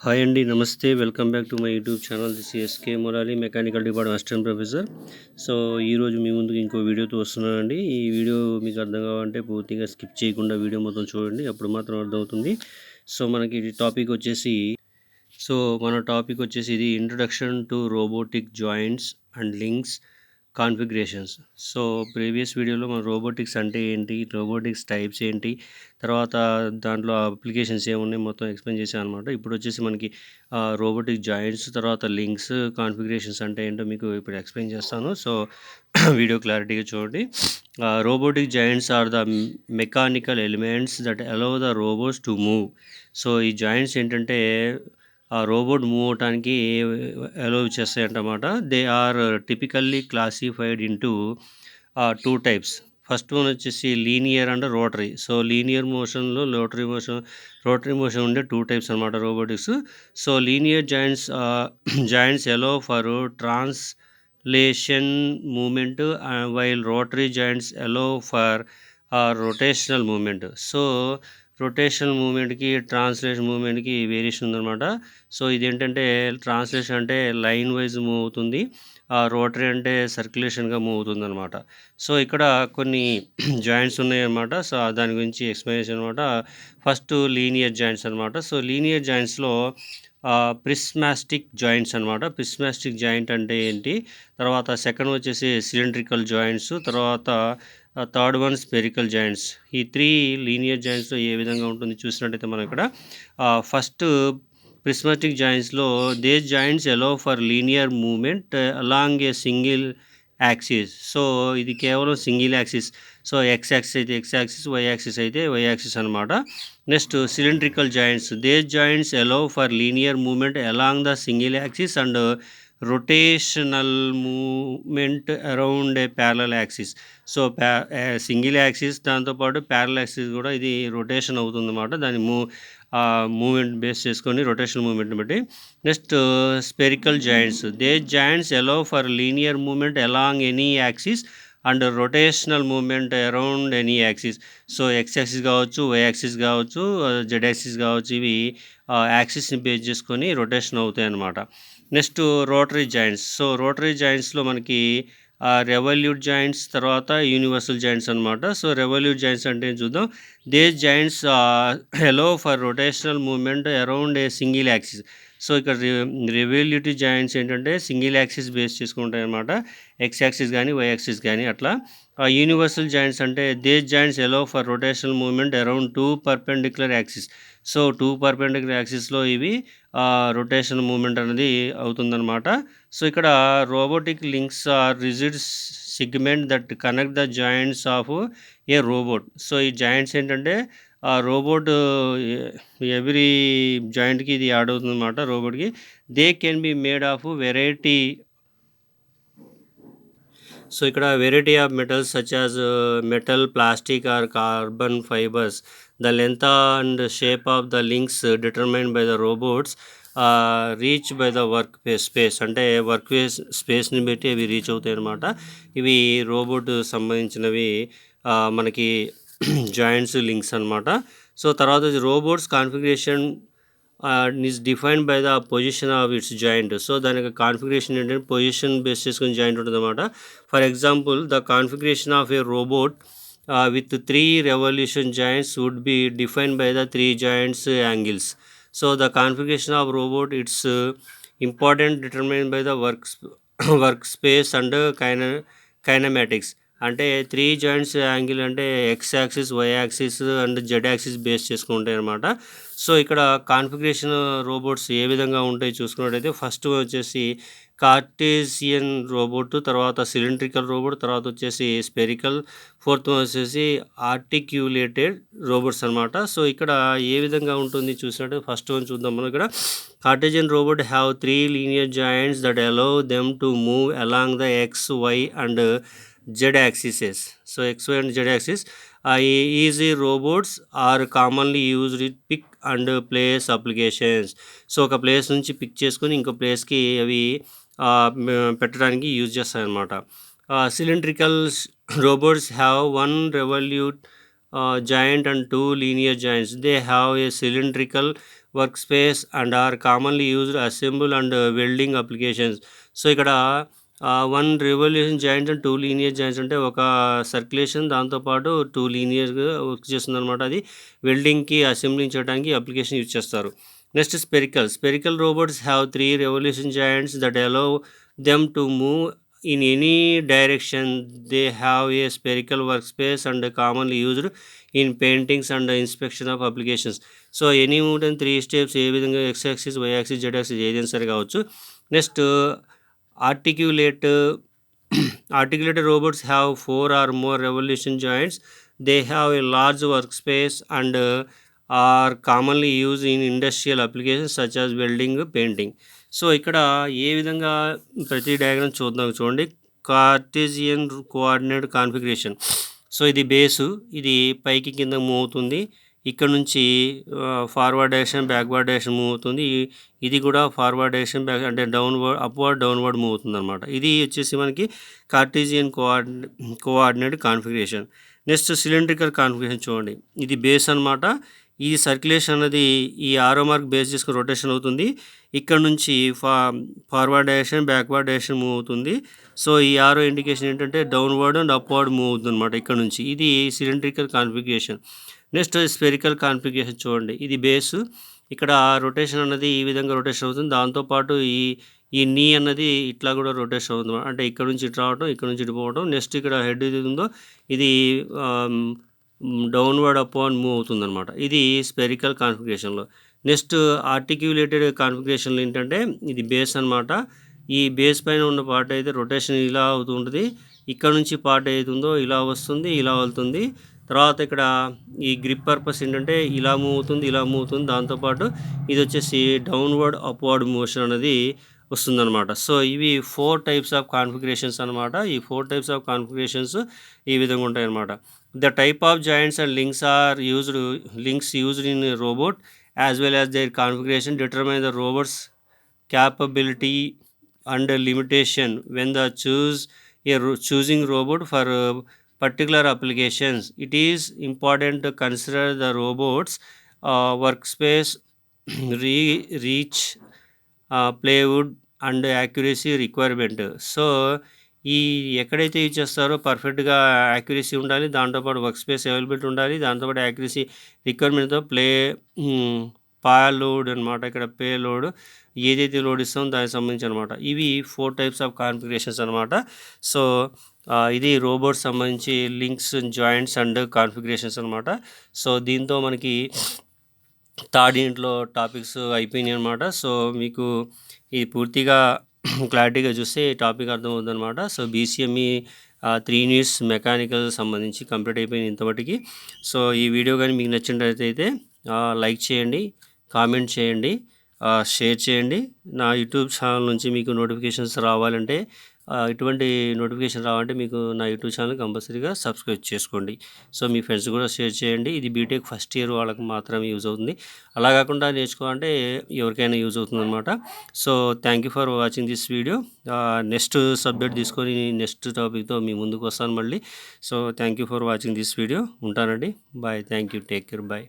Hi అండి, నమస్తే. Welcome back to my YouTube channel. This SK Murali, mechanical department assistant professor. So ఈరోజు మీ ముందుకు ఇంకో వీడియోతో వస్తున్నానండి. ఈ వీడియో మీకు అర్థం కావాలంటే పూర్తిగా స్కిప్ చేయకుండా వీడియో మొత్తం చూడండి, అప్పుడు మాత్రం అర్థమవుతుంది. సో మనకి టాపిక్ వచ్చేసి ఇది introduction to robotic joints and links configurations. So previous వీడియోలో మన రోబోటిక్స్ అంటే ఏంటి, రోబోటిక్స్ టైప్స్ ఏంటి, తర్వాత దాంట్లో అప్లికేషన్స్ ఏమున్నాయి మొత్తం ఎక్స్ప్లెయిన్ చేశాను అనమాట. ఇప్పుడు వచ్చేసి మనకి రోబోటిక్ జాయింట్స్ తర్వాత లింక్స్ కాన్ఫిగరేషన్స్ అంటే ఏంటో మీకు ఇప్పుడు ఎక్స్ప్లెయిన్ చేస్తాను. సో వీడియో క్లారిటీగా చూడండి. Robotic joints are the mechanical elements that allow the robots to move. So ఈ జాయింట్స్ ఏంటంటే ఆ రోబోట్ మూవ్ అవటానికి అలౌ చేస్తాయంటమాట. They are typically classified into two types. First one వచ్చేసి linear and rotary. So linear మోషన్లో rotary motion ఉండే two types అనమాట robotics. So linear joints allow for translation movement, while rotary joints allow for rotational movement. So rotational మూమెంట్కి translation మూమెంట్కి variation ఉందన్నమాట. So ఇదేంటంటే translation అంటే line wise move అవుతుంది, rotary అంటే సర్క్యులేషన్గా మూవ్ అవుతుంది అనమాట. సో ఇక్కడ కొన్ని జాయింట్స్ ఉన్నాయన్నమాట. సో దాని గురించి ఎక్స్ప్లెనేషన్ అనమాట. ఫస్ట్ లీనియర్ జాయింట్స్ అనమాట. సో లీనియర్ జాయింట్స్లో ప్రిస్మాస్టిక్ జాయింట్స్ అనమాట. ప్రిస్మాస్టిక్ జాయింట్ అంటే ఏంటి, తర్వాత సెకండ్ వచ్చేసి సిలిండ్రికల్ జాయింట్స్, తర్వాత థర్డ్ వన్ స్పెరికల్ జాయింట్స్. ఈ త్రీ లీనియర్ జాయింట్స్లో ఏ విధంగా ఉంటుంది చూసినట్టయితే మనం ఇక్కడ ఫస్ట్ ప్రిస్మాటిక్ జాయింట్స్లో they joints allow for linear movement along a single axis. So ఇది కేవలం single axis. So X axis అయితే ఎక్స్ యాక్సిస్, వై యాక్సిస్ అయితే వై యాక్సిస్ అనమాట. Next cylindrical joints, they joints allow for linear movement along the single axis and rotational movement around a parallel axis. So single axis దాంతోపాటు parallel axis కూడా ఇది rotation అవుతుంది అన్నమాట. దాని movement base చేసుకొని rotational మూమెంట్ని బట్టి. Next spherical joints, they joints allow for linear movement along any axis and rotational movement around any axis. So X axis కావచ్చు, వై యాక్సిస్ కావచ్చు, జెడ్ యాక్సిస్ కావచ్చు, ఇవి యాక్సిస్ని బేస్ చేసుకొని రొటేషన్ అవుతాయి అన్నమాట. Next rotary joints. So rotary జాయింట్స్లో మనకి రెవల్యూట్ జాయింట్స్ తర్వాత యూనివర్సల్ జాయింట్స్ అనమాట. సో రెవల్యూట్ జాయింట్స్ అంటే చూద్దాం. They joints allow for rotational movement around a single axis. So ఇక్కడ రెవల్యూటివ్ జాయింట్స్ ఏంటంటే సింగిల్ యాక్సిస్ బేస్ చేసుకుంటాయి అనమాట, ఎక్స్ యాక్సిస్ కానీ వై యాక్సిస్ కానీ అట్లా. యూనివర్సల్ జాయింట్స్ అంటే they joints allow for rotational movement around two perpendicular axis. So two perpendicular యాక్సిస్లో ఇవి రొటేషన్ మూమెంట్ అనేది అవుతుందన్నమాట. సో ఇక్కడ robotic links are rigid segment that connect the joints of a robot. So ఈ joints ఏంటంటే ఆ robot every జాయింట్కి ఇది యాడ్ అవుతుంది అన్నమాట రోబోట్కి. They can be made of variety. So ఇక్కడ variety of metals such as metal, plastic or carbon fibres. The length and shape of the links determined by the robots reach by the work space. అంటే work స్పేస్ని బట్టి అవి reach అవుతాయి అన్నమాట. ఇవి robot సంబంధించినవి మనకి జాయింట్స్, లింక్స్ అనమాట. సో తర్వాత robots configuration is defined by the position of it's joint. So దాని యొక్క కాన్ఫిగరేషన్ ఏంటంటే పొజిషన్ బేస్ చేసుకుని జాయింట్ ఉంటుంది అనమాట. For example the configuration of a robot with 3 revolution joints would be defined by the 3 joints angles. So the configuration of robot, it's important determined by the workspace and kinematics. అంటే 3 joints angle అంటే X axis, Y axis and Z axis base చేసుకుంటాయి అనమాట. So ఇక్కడ configuration robots ఏ విధంగా ఉంటాయి చూసుకున్నట్టయితే first వచ్చేసి Cartesian robot, తర్వాత సిలిండ్రికల్ రోబోట్, తర్వాత వచ్చేసి స్పెరికల్, ఫోర్త్ వచ్చేసి ఆర్టిక్యులేటెడ్ రోబోట్స్ అనమాట. సో ఇక్కడ ఏ విధంగా ఉంటుంది చూసినట్టు ఫస్ట్ వన్ చూద్దాం మనం. ఇక్కడ Cartesian robot have 3 linear joints that allow them to move along the X, Y and Z axes. So X, Y and Z axis. Easy robots are commonly used in pick and place applications. So ఒక place నుంచి pick చేసుకొని ఇంకో ప్లేస్కి అవి పెట్టడానికి use చేస్తారనమాట. Cylindrical robots have 1 revolute giant and 2 linear giants. They have a cylindrical workspace and are commonly used assemble and welding applications. So ఇక్కడ 1 revolution joints and 2 linear joints అంటే ఒక సర్క్యులేషన్ దాంతోపాటు 2 లీనియర్గా వర్క్ చేస్తుంది అనమాట. అది వెల్డింగ్కి అసెంబ్లింగ్ చేయడానికి application use చేస్తారు. Next spherical robots have 3 revolution joints that allow them to move in any direction. They have a spherical workspace and commonly used in paintings and inspection of applications. So any movement 3 steps ఏ విధంగా X axis Y axis Z axis ఏదైనా సరే కావచ్చు. Next articulated robots have 4 or more revolution joints. They have a large workspace and are commonly used in industrial applications such as welding, painting. So ఇక్కడ ఏ విధంగా ప్రతి diagram చూడండి. Cartesian coordinate configuration. So ఇది base, ఇది పైకి కింద move అవుతుంది. ఇక్కడ నుంచి forward direction backward direction move అవుతుంది. ఇది కూడా ఫార్వర్డ్ డైరెక్షన్ బ్యాక్ అంటే అప్వర్డ్ డౌన్వర్డ్ మూవ్ అవుతుంది అనమాట. ఇది వచ్చేసి మనకి Cartesian coordinate configuration. Next cylindrical configuration చూడండి. ఇది బేస్ అనమాట. ఈ సర్క్యులేషన్ అనేది ఈ ఆరో మార్క్ బేస్ చేసుకుని రొటేషన్ అవుతుంది. ఇక్కడ నుంచి forward direction backward direction move అవుతుంది. సో ఈ ఆరో ఇండికేషన్ ఏంటంటే డౌన్వర్డ్ అండ్ అప్వర్డ్ మూవ్ అవుతుంది అనమాట ఇక్కడ నుంచి. ఇది cylindrical configuration. Next spherical configuration చూడండి. ఇది బేసు, ఇక్కడ రొటేషన్ అన్నది ఈ విధంగా రొటేషన్ అవుతుంది. దాంతోపాటు ఈ నీ అన్నది ఇట్లా కూడా రొటేషన్ అవుతుంది. అంటే ఇక్కడ నుంచి ఇటు రావడం, ఇక్కడ నుంచి ఇటు పోవడం. నెక్స్ట్ ఇక్కడ హెడ్ ఇది ఉందో ఇది డౌన్వర్డ్ అప్వర్డ్ మూవ్ అవుతుంది అనమాట. ఇది స్పెరికల్ కాన్ఫిగరేషన్లో. నెక్స్ట్ ఆర్టిక్యులేటెడ్ కాన్ఫిగరేషన్లో ఏంటంటే ఇది బేస్ అనమాట. ఈ బేస్ పైన ఉన్న పార్ట్ అయితే రొటేషన్ ఇలా అవుతుంటుంది. ఇక్కడ నుంచి పార్ట్ అవుతుందో ఇలా వస్తుంది, ఇలా వెళ్తుంది. తర్వాత ఇక్కడ ఈ గ్రిప్ పర్పస్ ఏంటంటే ఇలా మూవ్ అవుతుంది, ఇలా మూవ్ అవుతుంది. దాంతోపాటు ఇది వచ్చేసి డౌన్వర్డ్ అప్వర్డ్ మోషన్ అనేది వస్తుందన్నమాట. సో ఇవి 4 టైప్స్ ఆఫ్ కాన్ఫిగరేషన్స్ అనమాట. ఈ 4 టైప్స్ ఆఫ్ కాన్ఫిగరేషన్స్ ఈ విధంగా ఉంటాయి అన్నమాట. The type of joints and links used in a robot as well as their configuration determine the robot's capability and limitation. When the choosing robot for particular applications, it is important to consider the robot's workspace, reach, plywood and accuracy requirement. So ఈ ఎక్కడైతే use చేస్తారో పర్ఫెక్ట్గా accuracy ఉండాలి, దాంతోపాటు work space availability ఉండాలి, దాంతోపాటు accuracy రిక్వైర్మెంట్తో load అనమాట. ఇక్కడ పే లోడ్ ఏదైతే లోడ్ ఇస్తామో దానికి సంబంధించి అనమాట. ఇవి 4 టైప్స్ ఆఫ్ కాన్ఫిగరేషన్స్ అనమాట. సో ఇది రోబోట్ సంబంధించి లింక్స్, జాయింట్స్ అండ్ కాన్ఫిగరేషన్స్ అనమాట. సో దీంతో మనకి థర్డ్ యూనిట్లో టాపిక్స్ అయిపోయినాయి అనమాట. సో మీకు ఇది పూర్తిగా క్లారిటీగా చూస్తే టాపిక్ అర్థమవుతుంది అనమాట. సో BCME 3 యూనిట్స్ మెకానికల్ సంబంధించి కంప్లీట్ అయిపోయింది ఇంతమటికి. సో ఈ వీడియో కానీ మీకు నచ్చినట్లయితే లైక్ చేయండి, కామెంట్ చేయండి, షేర్ చేయండి. నా యూట్యూబ్ ఛానల్ నుంచి మీకు నోటిఫికేషన్స్ రావాలంటే ఇటువంటి నోటిఫికేషన్ రావాలంటే మీకు నా యూట్యూబ్ ఛానల్ కంపల్సరీగా సబ్స్క్రైబ్ చేసుకోండి. సో మీ ఫ్రెండ్స్ కూడా షేర్ చేయండి. ఇది బీటెక్ ఫస్ట్ ఇయర్ వాళ్ళకి మాత్రమే యూజ్ అవుతుంది. అలా కాకుండా నేర్చుకోవాలంటే ఎవరికైనా యూజ్ అవుతుంది అనమాట. So thank you for watching this video. Next subject తీసుకొని నెక్స్ట్ టాపిక్తో మీ ముందుకు వస్తాను మళ్ళీ. So thank you for watching this video. ఉంటానండి. Bye. Thank you. Take care. Bye.